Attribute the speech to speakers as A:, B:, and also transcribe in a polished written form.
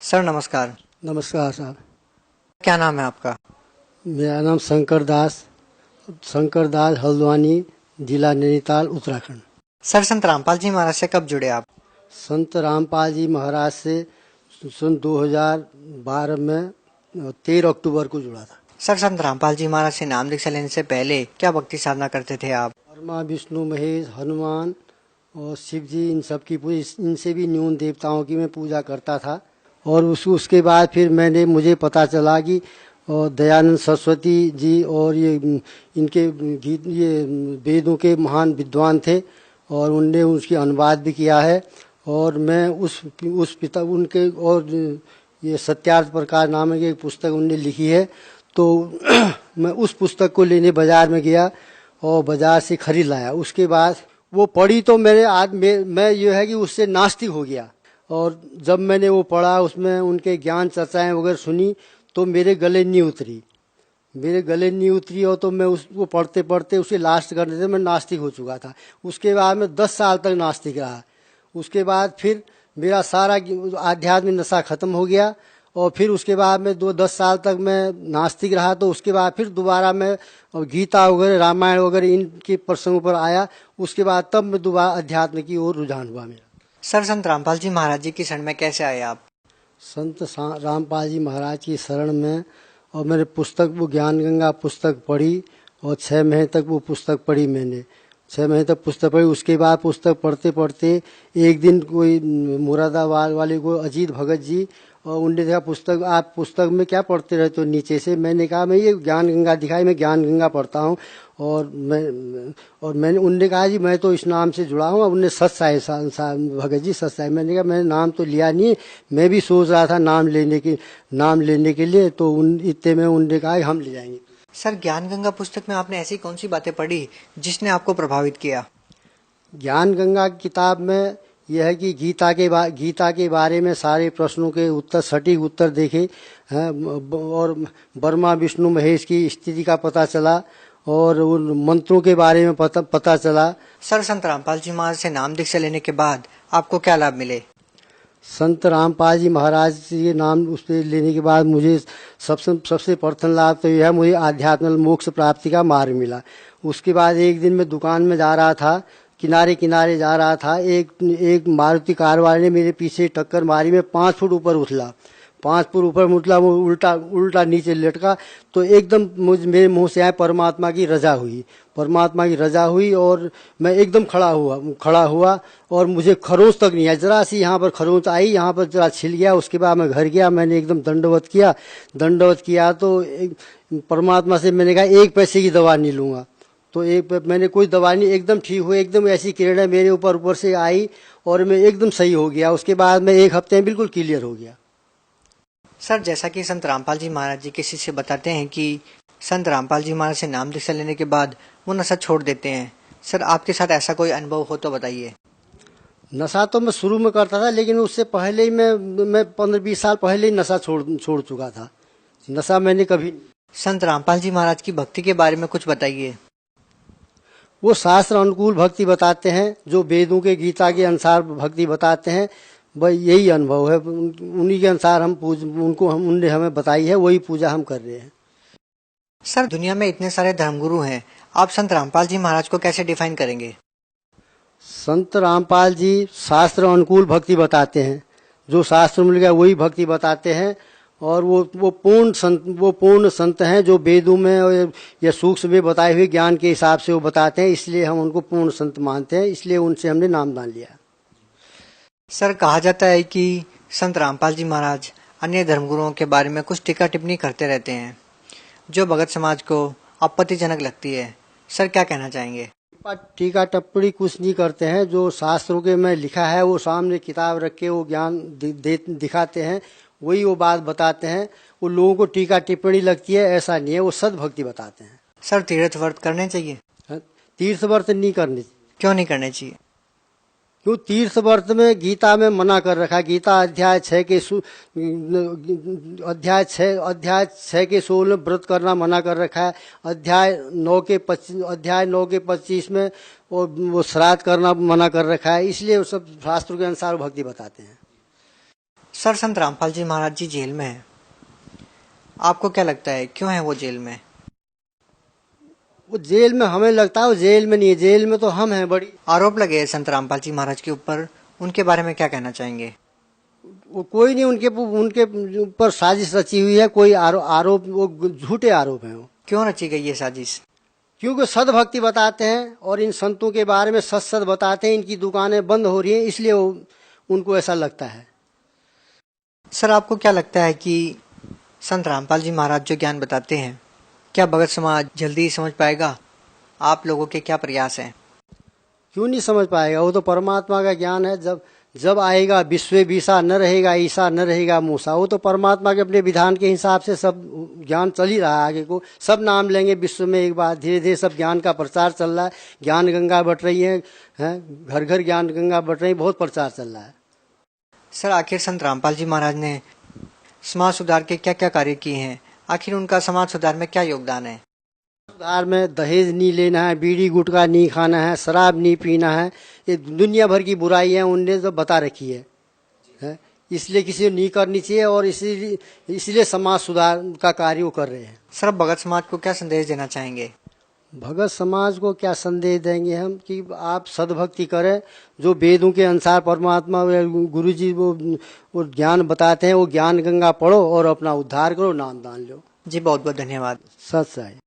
A: Sir नमस्कार।
B: नमस्कार साहब।
A: क्या नाम है आपका?
B: मेरा नाम शंकर दास हल्द्वानी, जिला नैनीताल, उत्तराखंड।
A: सर संत रामपाल जी महाराज से कब जुड़े आप?
B: संत रामपाल जी महाराज से सन 2012 में 13 अक्टूबर को जुड़ा था।
A: सर संत रामपाल जी महाराज से नाम दीक्षा लेने से पहले क्या भक्ति साधना करते थे आप?
B: ब्रह्मा, विष्णु, महेश, हनुमान और शिव जी, इन सब की इनसे भी न्यून देवताओं की मैं पूजा करता था। और उसके बाद फिर मुझे पता चला कि दयानंद सरस्वती जी और ये इनके गीत, ये वेदों के महान विद्वान थे और उनने उसकी अनुवाद भी किया है। और मैं उस पिता उनके, और ये सत्यार्थ प्रकाश नाम की एक पुस्तक उनने लिखी है, तो मैं उस पुस्तक को लेने बाजार में गया और बाजार से खरीद लाया। उसके बाद वो पढ़ी तो मैं ये है कि उससे नास्तिक हो गया। और जब मैंने वो पढ़ा, उसमें उनके ज्ञान चर्चाएं वगैरह सुनी, तो मेरे गले नहीं उतरी और तो मैं उसको पढ़ते पढ़ते उसे लास्ट करने से मैं नास्तिक हो चुका था। उसके बाद मैं 10 साल तक नास्तिक रहा। उसके बाद फिर मेरा सारा आध्यात्मिक नशा खत्म हो गया और फिर उसके बाद मैं 10 साल तक मैं नास्तिक रहा। तो उसके बाद फिर दोबारा मैं गीता वगैरह, रामायण वगैरह इनके प्रसंगों पर आया। उसके बाद तब मैं दोबारा अध्यात्म की ओर रुझान हुआ मेरा।
A: सर संत रामपाल जी महाराज जी की शरण में कैसे आए आप?
B: संत रामपाल जी महाराज की शरण में, और मैंने पुस्तक, वो ज्ञान गंगा पुस्तक पढ़ी और 6 महीने तक वो पुस्तक पढ़ी मैंने। 6 महीने तक पुस्तक पढ़ी। उसके बाद पुस्तक पढ़ते पढ़ते एक दिन कोई मुरादाबाद वाले को अजीत भगत जी, और उनने देखा पुस्तक, आप पुस्तक में क्या पढ़ते रहते हो नीचे से? मैंने कहा मैं ये ज्ञान गंगा दिखाई, मैं ज्ञान गंगा पढ़ता हूँ। और मैंने उनने कहा जी मैं तो इस नाम से जुड़ा हूँ। उनने सत साहिब भगत जी सत साहिब, मैंने कहा मैंने नाम तो लिया नहीं, मैं भी सोच रहा था नाम लेने के लिए। तो इतने में उनने कहा हम ले जाएंगे।
A: सर ज्ञान गंगा पुस्तक में आपने ऐसी कौन सी बातें पढ़ी जिसने आपको प्रभावित किया?
B: ज्ञान गंगा किताब में यह है कि गीता के बारे में सारे प्रश्नों के उत्तर, सटीक उत्तर देखे हैं, और ब्रह्मा, विष्णु, महेश की स्थिति का पता चला और उन मंत्रों के बारे में पता चला।
A: सर संत रामपाल जी महाराज से नाम दीक्षा लेने के बाद आपको क्या लाभ मिले?
B: संत रामपाल जी महाराज के नाम उस पर लेने के बाद मुझे सबसे प्रथम लाभ तो यह, मुझे आध्यात्मिक मोक्ष प्राप्ति का मार्ग मिला। उसके बाद एक दिन मैं दुकान में जा रहा था, किनारे जा रहा था, एक मारुति कार वाले ने मेरे पीछे टक्कर मारी। मैं 5 फुट ऊपर उछला, 5 फुट ऊपर उछला, वो उल्टा नीचे लटका। तो एकदम मेरे मुंह से आए परमात्मा की रजा हुई और मैं एकदम खड़ा हुआ और मुझे खरोंच तक नहीं आई, जरा सी यहाँ पर खरोंच आई, यहाँ पर जरा छिल गया। उसके बाद मैं घर गया, मैंने एकदम दंडवत किया तो परमात्मा से मैंने कहा 1 पैसे की दवा नहीं लूंगा। तो मैंने कोई दवा नहीं, एकदम ठीक हुई, एकदम ऐसी किरणें मेरे ऊपर से आई और मैं एकदम सही हो गया। उसके बाद मैं 1 हफ्ते में बिल्कुल क्लियर हो गया।
A: सर जैसा कि संत रामपाल जी महाराज जी के शिष्य बताते हैं कि संत रामपाल जी महाराज से नाम दीक्षा लेने के बाद वो नशा छोड़ देते हैं, सर आपके साथ ऐसा कोई अनुभव हो तो बताइए।
B: नशा तो मैं शुरू में करता था, लेकिन उससे पहले ही मैं 15-20 साल पहले ही नशा छोड़ चुका था। नशा मैंने कभी।
A: संत रामपाल जी महाराज की भक्ति के बारे में कुछ बताइए।
B: वो शास्त्र अनुकूल भक्ति बताते हैं, जो वेदों के, गीता के अनुसार भक्ति बताते हैं। भाई यही अनुभव है, उन्हीं के अनुसार उनने हमें बताई है, वही पूजा हम कर रहे हैं।
A: सर दुनिया में इतने सारे धर्मगुरु हैं, आप संत रामपाल जी महाराज को कैसे डिफाइन करेंगे?
B: संत रामपाल जी शास्त्र अनुकूल भक्ति बताते हैं, जो शास्त्र मिल गया वही भक्ति बताते हैं। और वो पूर्ण संत हैं, जो वेदों में या सूक्ष्म में बताए हुए ज्ञान के हिसाब से वो बताते हैं, इसलिए हम उनको पूर्ण संत मानते हैं, इसलिए उनसे हमने नामदान लिया।
A: सर कहा जाता है कि संत रामपाल जी महाराज अन्य धर्मगुरुओं के बारे में कुछ टीका टिप्पणी करते रहते हैं, जो भगत समाज को आपत्तिजनक लगती है। सर क्या कहना चाहेंगे?
B: टीका टिप्पणी कुछ नहीं करते हैं, जो शास्त्रों के में लिखा है वो सामने किताब रख के वो ज्ञान दिखाते हैं, वही वो बात बताते हैं। वो लोगों को टीका टिप्पणी लगती है ऐसा नहीं है, वो सद्भक्ति बताते हैं।
A: सर तीर्थ व्रत करने चाहिए?
B: तीर्थ व्रत नहीं करने।
A: क्यों नहीं करने चाहिए?
B: क्यों? तीर्थ व्रत में गीता में मना कर रखा है। गीता अध्याय 6 के 16 व्रत करना मना कर रखा है। अध्याय 9 के 25 में वो श्राद्ध करना मना कर रखा है। इसलिए वो सब शास्त्रों के अनुसार भक्ति बताते हैं।
A: सर, संत रामपाल जी महाराज जी जेल में हैं। आपको क्या लगता है क्यों है वो जेल में?
B: वो जेल में हमें लगता है वो जेल में नहीं है, जेल में तो हम हैं। बड़ी
A: आरोप लगे हैं संत रामपाल जी महाराज के ऊपर, उनके बारे में क्या कहना चाहेंगे?
B: वो कोई नहीं, उनके उनके ऊपर साजिश रची हुई है। कोई आरोप वो झूठे आरोप हैं वो।
A: क्यों रची गई ये साजिश?
B: क्योंकि सदभक्ति बताते हैं और इन संतों के बारे में सच सच बताते हैं। इनकी दुकानें बंद हो रही हैं, इसलिए उनको ऐसा लगता है।
A: सर, आपको क्या लगता है कि संत रामपाल जी महाराज जो ज्ञान बताते हैं, क्या भगत समाज जल्दी ही समझ पाएगा? आप लोगों के क्या प्रयास हैं?
B: क्यों नहीं समझ पाएगा? वो तो परमात्मा का ज्ञान है। जब जब आएगा विश्व विसा न रहेगा ईसा न रहेगा मूसा। वो तो परमात्मा के अपने विधान के हिसाब से सब ज्ञान चल ही रहा है। आगे को सब नाम लेंगे विश्व में एक बार। धीरे धीरे सब ज्ञान का प्रचार चल रहा है। ज्ञान गंगा बट रही है, घर घर ज्ञान गंगा बट रही है। बहुत प्रचार चल रहा है।
A: सर, आखिर संत रामपाल जी महाराज ने समाज सुधार के क्या क्या कार्य किए हैं? आखिर उनका समाज सुधार में क्या योगदान है?
B: सुधार में दहेज नहीं लेना है, बीड़ी गुटखा नहीं खाना है, शराब नहीं पीना है। ये दुनिया भर की बुराई है, उनने तो बता रखी है। इसलिए किसी को नहीं करनी चाहिए और इसलिए समाज सुधार का कार्य वो कर रहे हैं।
A: सर, अब भगत समाज को क्या संदेश देना चाहेंगे?
B: भगत समाज को क्या संदेश देंगे हम कि आप सद्भक्ति करें। जो वेदों के अनुसार परमात्मा गुरु जी वो ज्ञान बताते हैं, वो ज्ञान गंगा पढ़ो और अपना उद्धार करो, नाम दान लो।
A: जी, बहुत बहुत धन्यवाद।
B: सच है।